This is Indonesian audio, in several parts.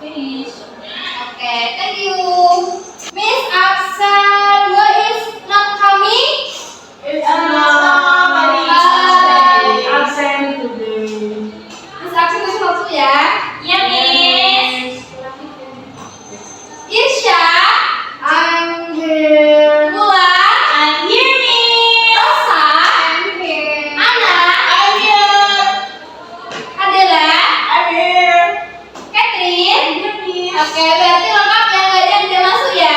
Finish. Okay, thank you. Miss Aksan, what is not coming? It's not absent today. Miss Aksan kasih waktu ya. Iya, Miss. Irsya, I'm here. Bulan, I'm here, Miss. Rosa, I'm here. Ana, I'm here. Adela, I'm here. Catherine. Miss. Oke, berarti lengkap ya, nggak ada yang tidak masuk ya. Iya,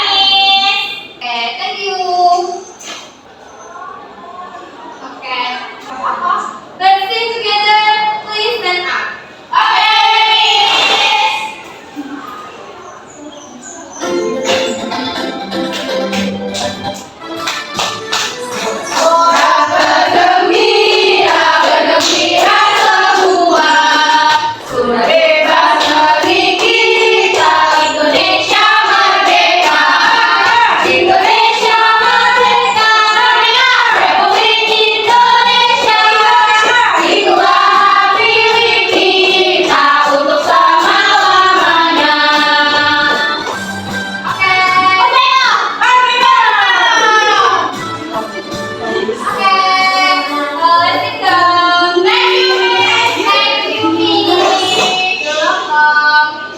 Miss. Oke, thank you. Oke. Let's sing together. Please stand up. Okay, Miss. Bebas negeri kita, Indonesia merdeka. Indonesia merdeka, Republik Indonesia. Itulah hak pilih kita untuk selama-lamanya. Oke. Let's sit down. Thank you, Miss. Thank you, Miss. You're welcome.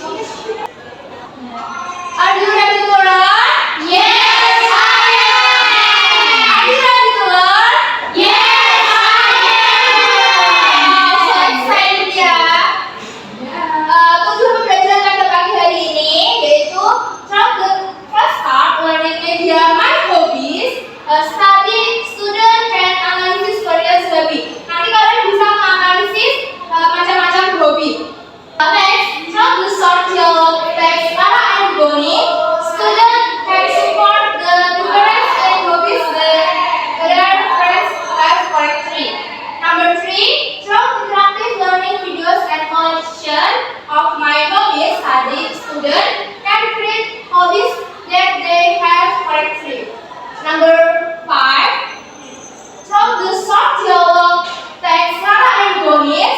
Are you ready to learn? Yes, I am. Are you ready to learn? Yes, I am. So excited ya. Tujuan pembelajaran pada pagi hari ini yaitu first start learning media my hobbies, study, student, and analysis various hobby. Nanti kalian bisa menganalisis macam-macam hobi. Next, through the short dialogue text Lara and Bonnie, student can support the difference in hobbies their friends have correctly. Number 3, through interactive learning videos and collection of my hobbies, study, student can create hobbies that they have correctly. Number 5, through the short dialogue text Lara and Bonnie,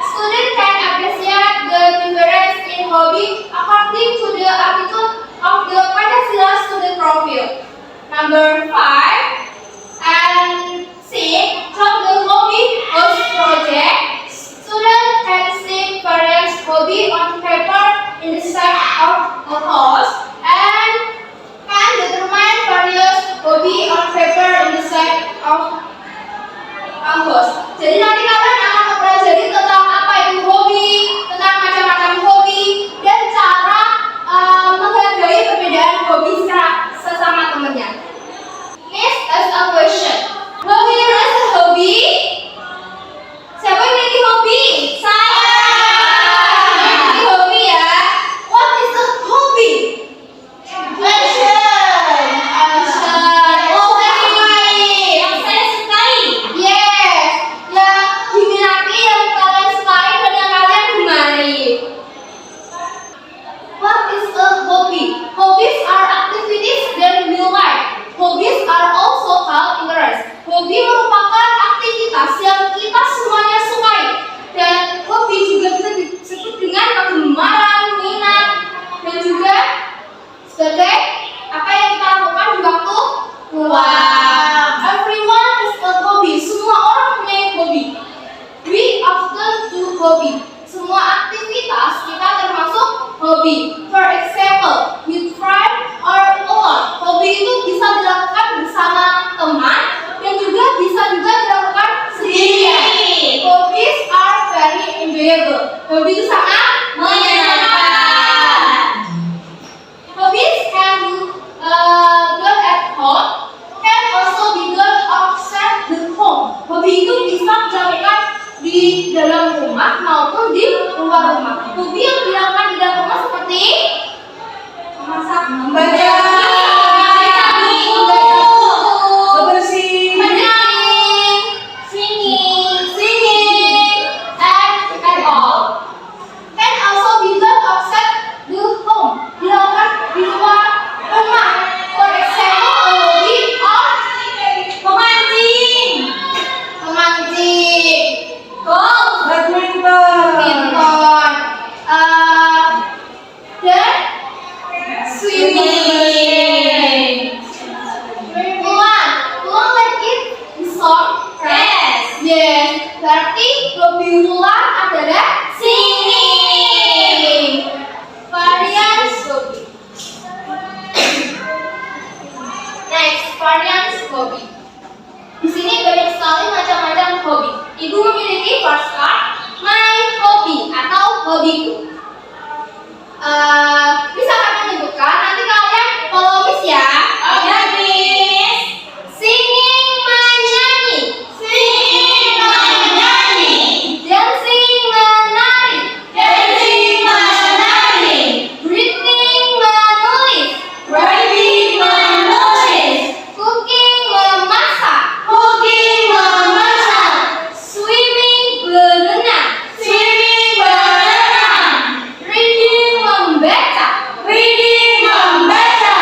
student can appreciate the difference in hobby according to the attitude of the Pancasila student profile. Number 5 and 6, from the hobby host project, student can see various hobby on paper in the set of a host and can determine various hobby on paper in the set of a host. Jadi nanti kalian akan mempelajari tentang apa itu hobi, tentang macam-macam hobi, dan cara menghargai perbedaan hobi secara sesama temannya. Miss, ask a question. Will you as a hobby? Siapa yang memiliki hobi? Saya. Memiliki hobi ya. What is a hobby? Passion. Oh, very baik. Yang saya sukai. Yes, yang diminati, yang kalian sukai, dan yang kalian gemari. What is a hobby? Hobbies are activities that we like. Hobbies are also called interests. Hobi merupakan aktivitas yang kita semuanya sukai. Dan hobi juga bisa disebut dengan kegemaran, minat, dan juga sebagai apa yang kita lakukan di waktu luang. Everyone has a hobby. Semua orang punya hobi. We often do hobby. Semua aktivitas kita termasuk hobi. For example, you try or alone. Hobi itu bisa dilakukan bersama teman dan juga bisa dilakukan sendirian. Hobbies are very enjoyable. Hobi itu sangat menyenangkan. Hobbies can done at home, can also be done outside the home. Hobi itu bisa dilakukan di dalam rumah maupun di luar rumah. Hobi yang dilakukan di dalam rumah seperti memasak, membaca, Bebersih. menyanyi, singing, and all. Can also be done outside the home. Dilakukan di luar rumah. For example, a hobby of memancing, golf, Berarti hobi Wulan adalah singing. Variance hobi. Next, variance hobi. Di sini banyak sekali macam-macam hobi. Ibu memiliki first card, my hobby atau hobiku. Bisa akan menyebutkan, nanti kalian follow Miss ya. Oke, Miss. Singing menyanyi, Singing menyanyi, dancing menari, dancing menari, reading menulis, writing menulis, cooking memasak, cooking memasak, swimming berenang, swimming berenang, reading membaca, reading membaca,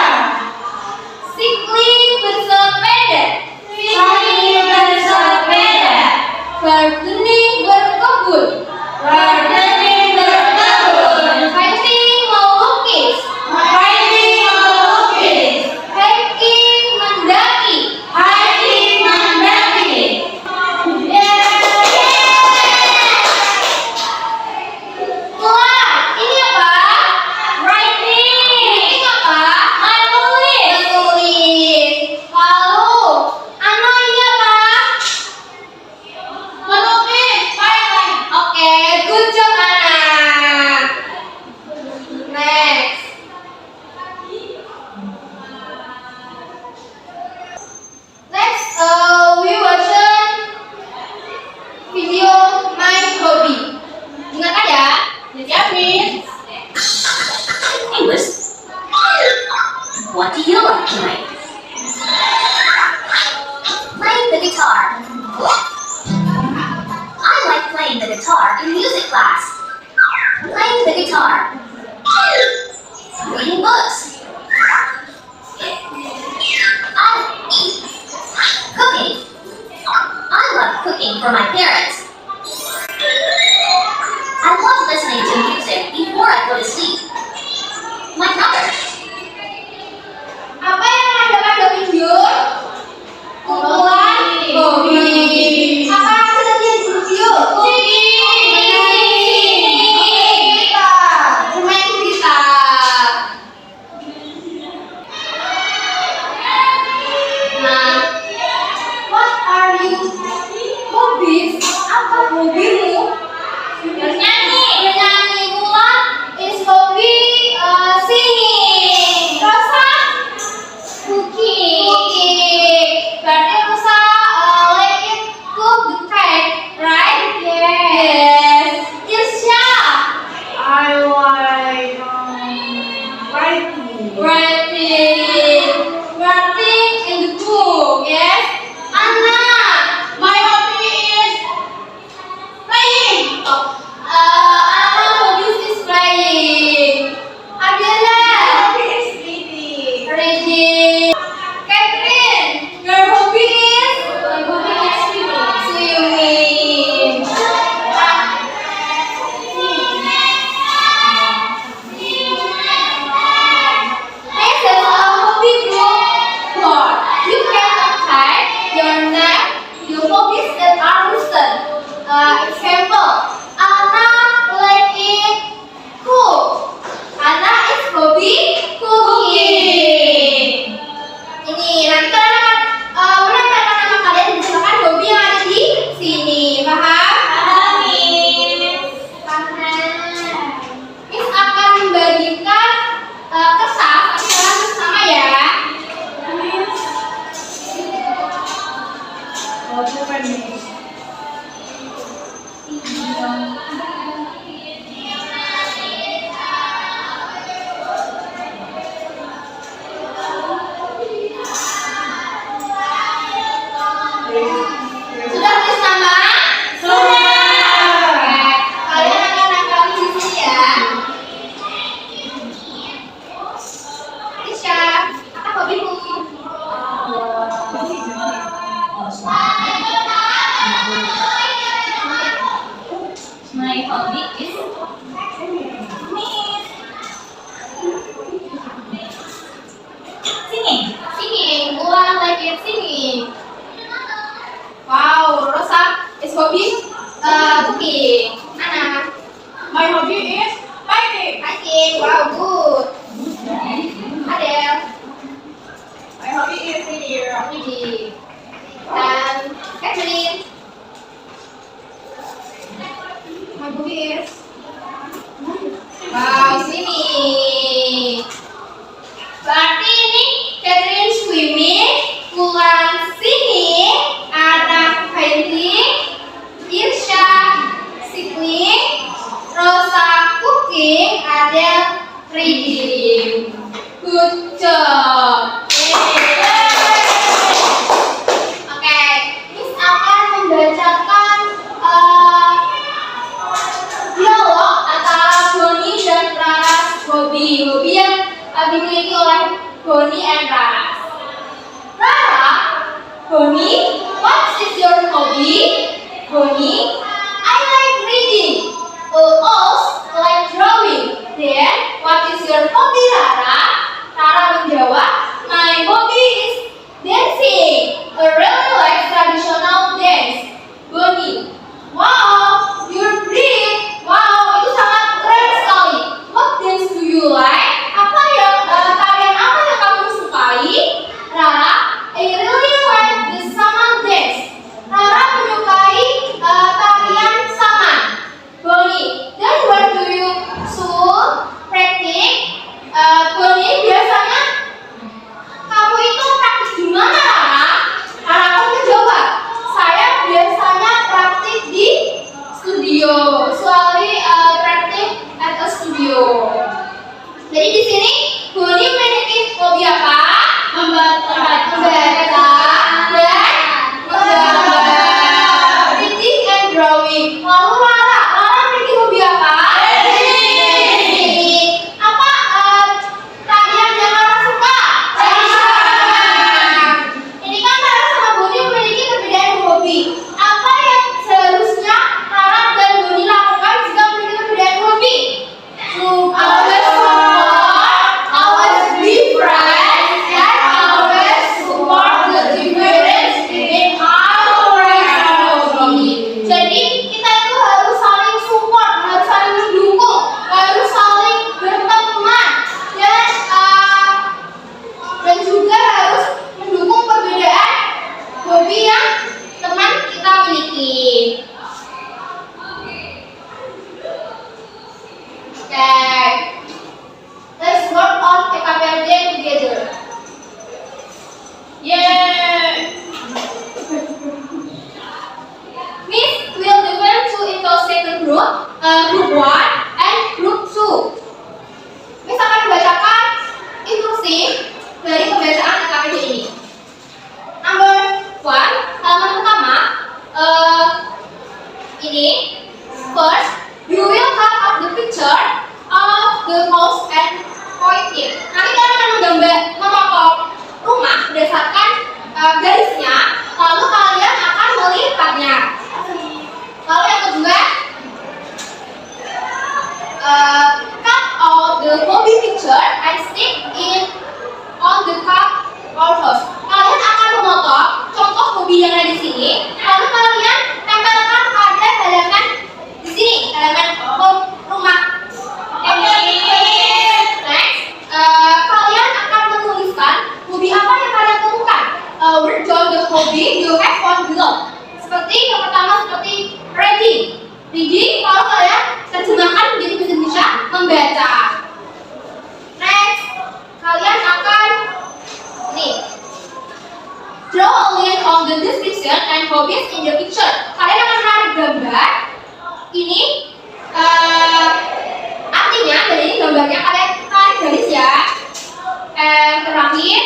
cycling bersepeda, cycling bersepeda, gardening berkebun, gardening berkebun, painting melukis, writing melukis, hiking mendaki. hiking mendaki. Wah, ini apa? Writing, Ini apa? menulis. Menulis. Lalu, Ano ini apa? Melukis, writing. Oke, good job anak. Next. Next, we watch video my hobby. Ingat ya? Ya, Miss. English. What do you like to play? Playing the guitar. I like playing the guitar in music class. Playing the guitar. Reading books. I eat. Cooking. I love cooking for my parents. I love listening to music before I go to sleep. My mother. Apa yang ada pada video? Kumpulan hobi. Apa yang ada di video? Kita bermain gitar. Nah, what are you hobbies? Apa hobimu? Bernyanyi. Bernyanyi. Mulan is hobby singing. Rosa cooking. Berarti Rosa like it cook the cake, right? Yes. Irsya I like writing. writing. Writing in the book, yes. Anna, My hobby is playing. Anna hobbies is playing. Adela, It's reading. reading. Catherine, your hobby is swimming. Next is a hobby group board. You can type your name, your hobbies that are listed. Example, Anna like it cook. Anna is hobby cooking. Ini nanti kalian akan menempelkan nama kalian berdasarkan hobi yang ada di sini. Paham? Paham, Miss. Paham. Miss akan membagikan kertas acara bersama ya. Oh, coba nih. Sudah tulis nama? Sudah. Kalian akan nempel di sini ya. Tisha, apa hobimu? My hobby is singing. Singing. Ulang lagi singing. Wow, Rosa is hobby Cooking. Ana. My hobby is fighting. Hiking. Wow, good. Adele. My hobby is reading. Reading. Dan Catherine. My hobby is Wow, swimming. Berarti ini Catherine swimming, Mulan singing, Ana painting, Irsha cycling, Rosa cooking, Adele reading. Good job. Oke, Miss akan membacakan dialog antara Bonnie dan Raras hobi yang dimiliki oleh Bonnie and Raras. Rara, Bonnie, what is your hobby? Bonnie, I like reading. Oz like drawing. Then, what is your hobby, Rara? Rara menjawab, my hobby is dancing. I really like traditional dance. Bonnie, wow, you're great. Wow, itu sangat keren sekali. What dance do you like? Tarian apa yang kamu sukai? Rara, I really like the saman dance. Rara menyukai tarian saman. Bonnie, then where do you practice? Bonnie, biasanya kamu itu praktis di mana, Rara? Rara pun menjawab, saya biasanya praktik di studio. Usually practice at a studio. Jadi di sini Bonnie memiliki hobi apa? Membaca dan menggambar. Reading and drawing. Lalu Rara memiliki hobi apa? Reading. Apa tarian yang Rara suka? Ini kan Rara sama Bonnie memiliki perbedaan hobi. Apa yang seharusnya Rara dan Bonnie lakukan jika memiliki perbedaan hobi? Always support, always be friends, and always support the difference in our hobby. Jadi kita itu harus saling support, harus saling mendukung, harus saling berteman, dan juga harus mendukung perbedaan hobi yang teman kita miliki. Okay, let's work on PKPRD together. yeah. Miss will divide two into second group, group 1 and group 2. Miss akan membacakan instruksi dari pembacaan PKPRD ini. Number 1, halaman pertama, ini first, you will cut up the picture of the house and point it. Nanti kalian akan memotong rumah berdasarkan garisnya, lalu kalian akan melihatnya. Lalu yang kedua, cut out the hobby picture and stick it on the cup or house. Kalian akan memotong contoh hobi yang ada di sini, lalu kalian tempelkan pada halaman di sini, halaman rumah. Next, kalian akan menuliskan hobi apa yang kalian temukan. Write down the hobby you have found below. Seperti yang pertama, seperti reading. Reading, kalau kalian terjemahkan menjadi bahasa Indonesia, membaca. Next, kalian akan draw a line on the description and hobbies in the picture. Kalian akan menarik gambar. Ini artinya dari ini gambarnya kalian tarik garis ya. Terakhir,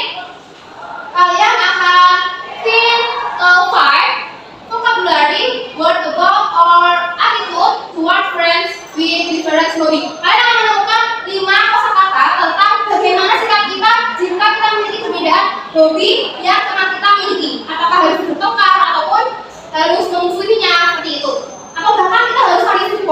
kalian akan fill 5 vocabulary word about or attitude toward friends with different hobby. Kalian akan menemukan 5 kosakata tentang bagaimana sikap kita jika kita memiliki perbedaan hobi yang teman kita miliki. Apakah harus bertengkar ataupun harus memusuhinya seperti itu, atau bahkan kita harus saling support.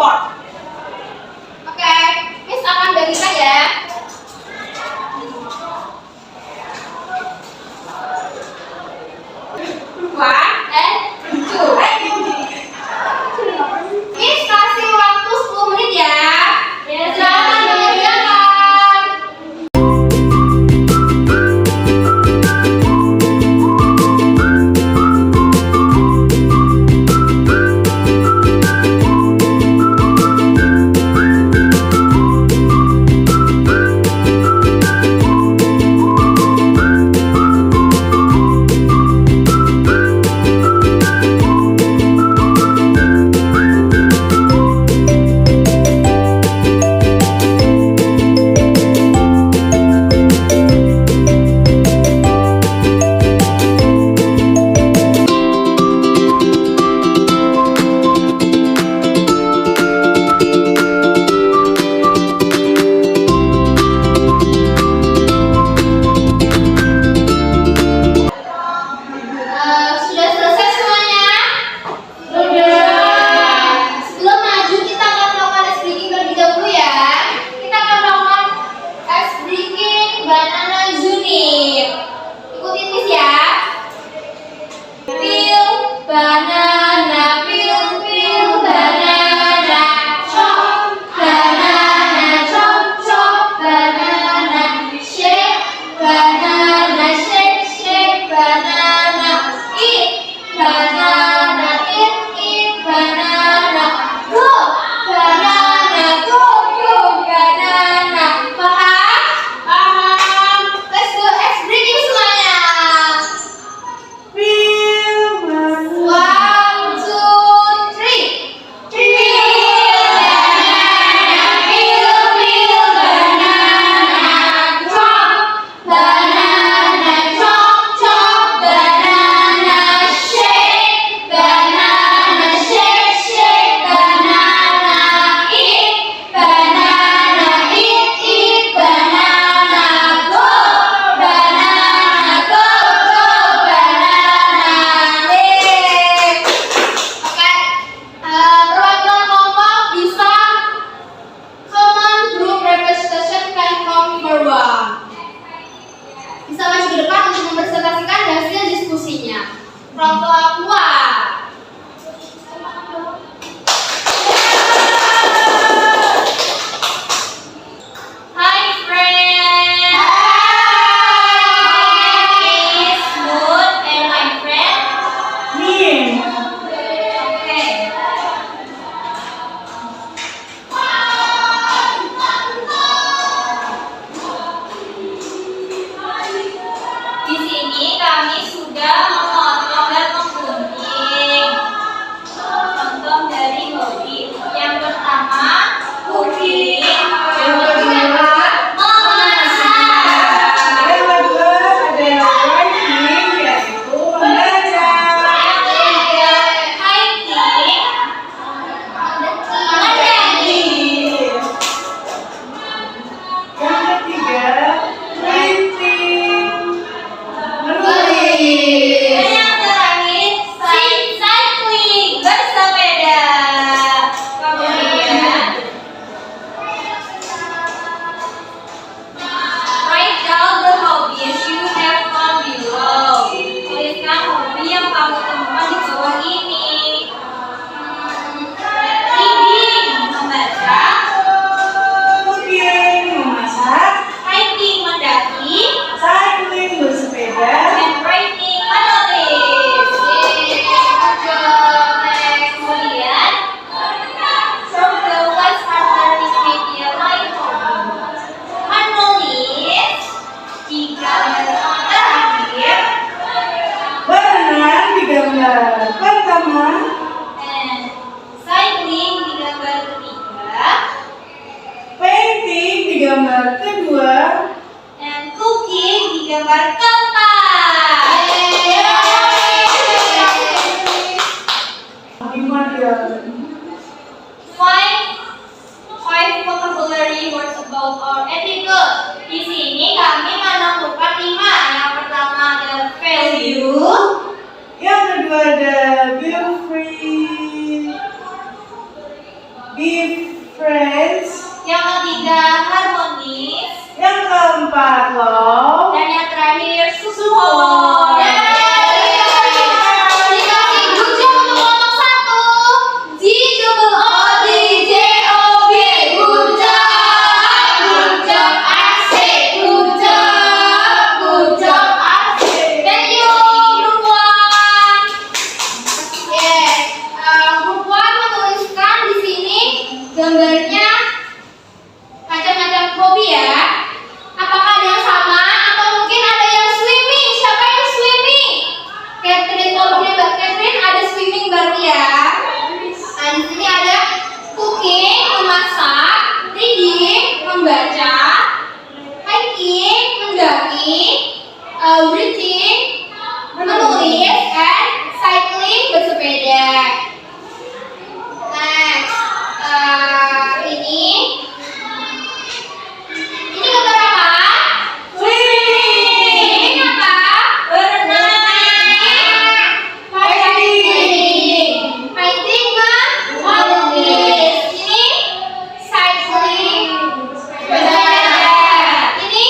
gambar kedua. Dan cookie di gambar keempat. Gimana ya? Five vocabulary words about our etiquette. Di sini kami menemukan 5. Yang pertama ada value. Yang kedua ada be free, be friends. Yang ketiga harmonis. Yang keempat love. Dan yang terakhir support. Dikasih good job untuk kelompok 1. G-double-O-D-J-O-B. Good job, asik. Good job, asik. Thank you, Group 1. Yes, Group 1 menuliskan di sini gambarnya macam-macam hobi ya. Apakah ada yang sama atau mungkin ada yang swimming? Siapa yang swimming? Catherine, kelompoknya Mbak Catherine ada swimming berarti ya. Nah, di sini ada cooking, memasak, reading, membaca, hiking, mendaki, reading, menulis, and cycling, bersepeda. Next, ini gambar apa? Ini apa? Fighting menulis. Ini cycling. Ini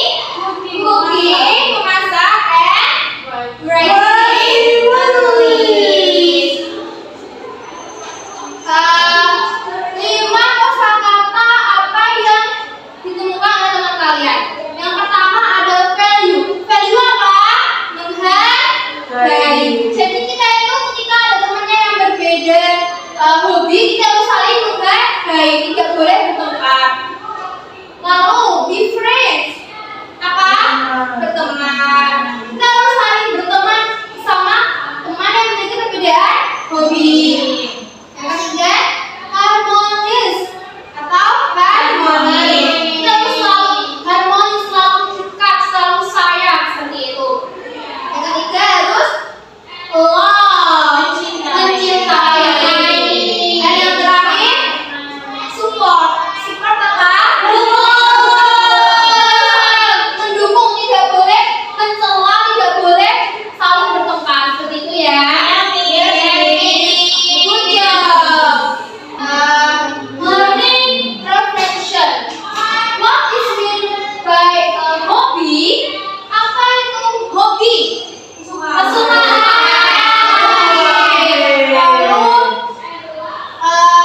cooking, memasak, and writing, menulis. 5 kosakata apa yang ditemukan oleh teman kalian? Yang pertama ada value. Value apa? Menghargai. Jadi kita itu ketika ada temannya yang berbeda hobi, kita harus saling menghargai, tidak boleh bertengkar. Lalu be friends. Apa? Berteman. Kita harus saling berteman sama teman yang memiliki perbedaan hobi. Yang ketiga, harmonis atau harmonis. Kita harus selalu harmonis, selalu dekat, selalu sayang seperti itu. Yang ketiga harus love, mencintai. Dan yang terakhir, support. Support apa? Mendukung, tidak boleh mencela, tidak boleh saling bertengkar seperti itu ya. Good job. Learning reflection. What is meant by a hobby? Apa itu hobi? Kesukaan. Lalu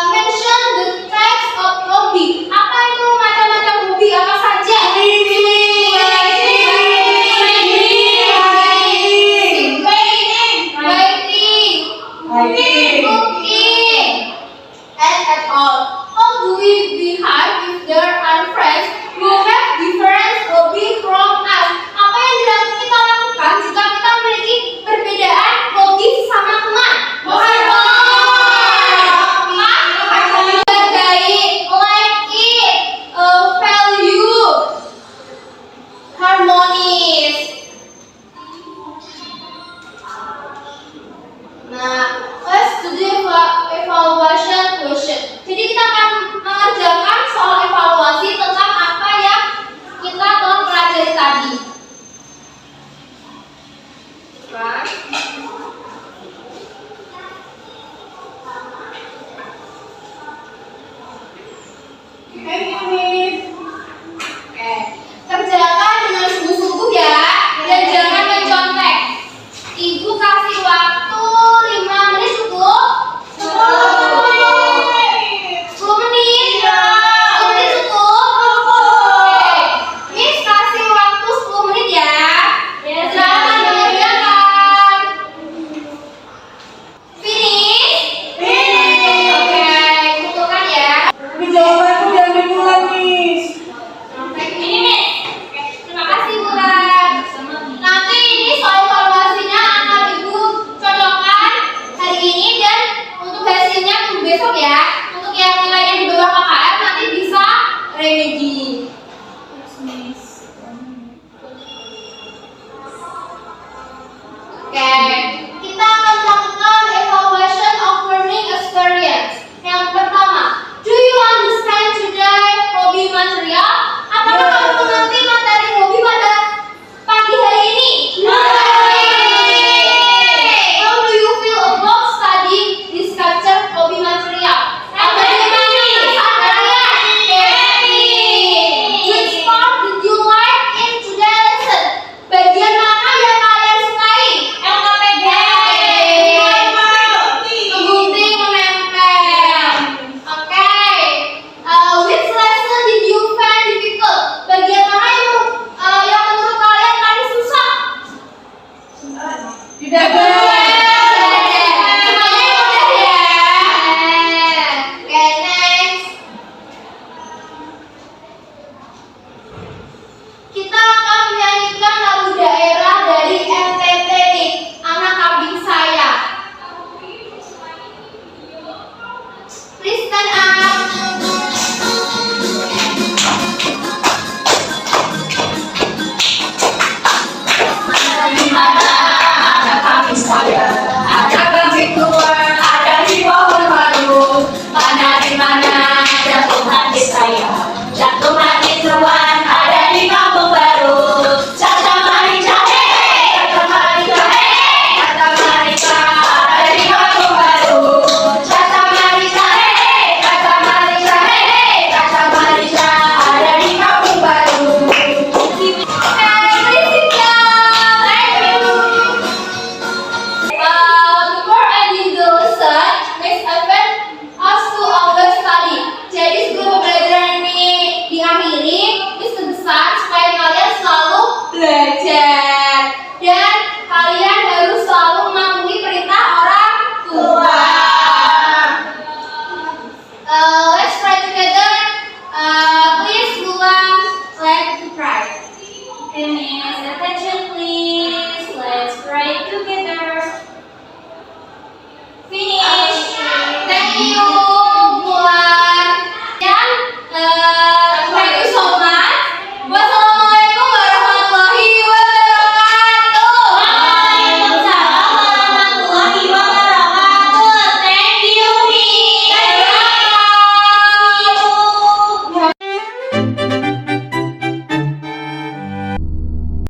mention the types of hobby. Apa itu macam-macam hobi apa saja? Writing, cooking, and at all. How do we behave if there are friends who have different hobby from us? Apa yang kita lakukan jika kita memiliki perbedaan hobi sama teman? Menghargai, like it, value, harmonis. Nah, let's do the evaluation question. Jadi kita akan mengerjakan soal evaluasi tentang apa yang kita telah pelajari tadi. Right? And you